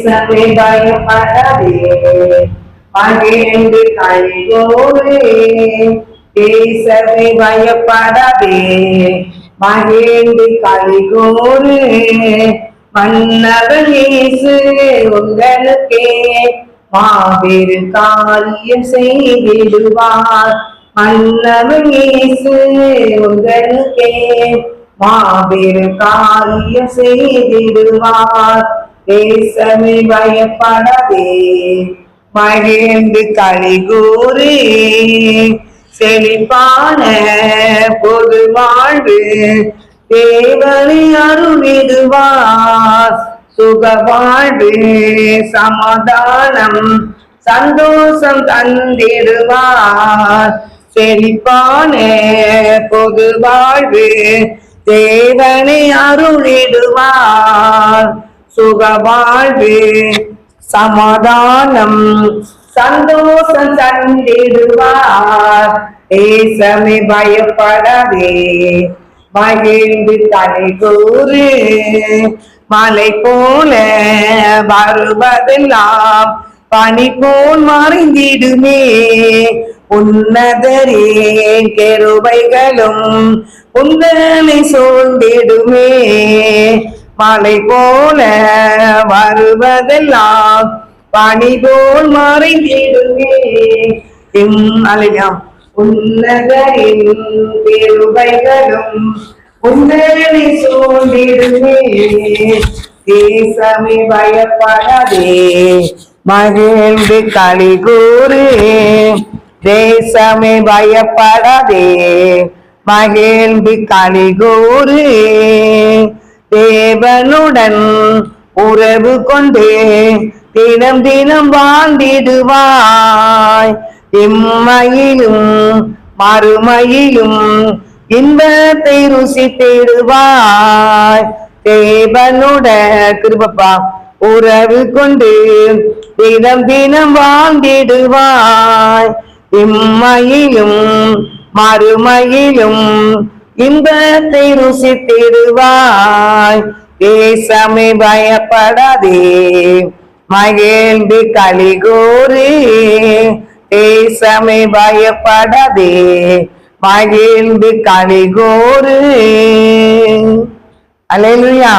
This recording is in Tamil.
தேசமே பயப்படாதே மகிழ்ந்து கைகோரே. தேசமே பயப்படாதே மகிழ்ந்து கைகோரே. மன்னவன் இயேசு உங்களுக்கே மாபெரு காரியம் செய்திடுவார். மன்னவன் இயேசு உங்களுக்கே மாபெரு காரியம் செய்திடுவார். தேசமே பயப்படாதே மகிழ்ந்து களிகூறே. செழிப்பான பொது வாழ்வு தேவனை அருளிடுவார். சுக வாழ்வு சமாதானம் சந்தோஷம் தந்திடுவார். செழிப்பான பொது வாழ்வு தேவனை அருளிடுவார். சுக வாழ்வு சமாதானம் சந்தோஷம் தந்திடுவார். தேசமே பயப்படாதே மகிழ்ந்து களிகூறு. மலை போல வருவதெல்லாம் பனி போல் மறைந்திடுமே. உன்னதரே கெருபைகளும் உங்களை சூழ்ந்திடுமே. மலை போல வருவதெல்லாம் பனி போல் மறைந்திடுமே. உன்னதரின் கெருபைகளும் உங்களை சூழ்ந்திடுமே. தேசமே பயப்படாதே மகிழ்ந்து களிகூறு. தேசமே பயப்படாதே மகிழ்ந்து களிகூறு. தேவனுடன் உறவு கொண்டு தினம் தினம் வாழ்ந்திடுவாய். இம்மையிலும் மறுமையிலும் இன்பத்தை ருசித்திடுவாய். தேவனுட கிருபப்பா உறவு கொண்டு தினம் தினம் வாழ்ந்திடுவாய். இம்மையிலும் மறுமையிலும் இன்பத்தை ருசித்திடுவாய். தேசமே பயப்படாதே மகிழ்ந்து களிகூறு. தேசமே பயப்படாதே மகிழ்ந்து களிகூறு. அல்லேலூயா.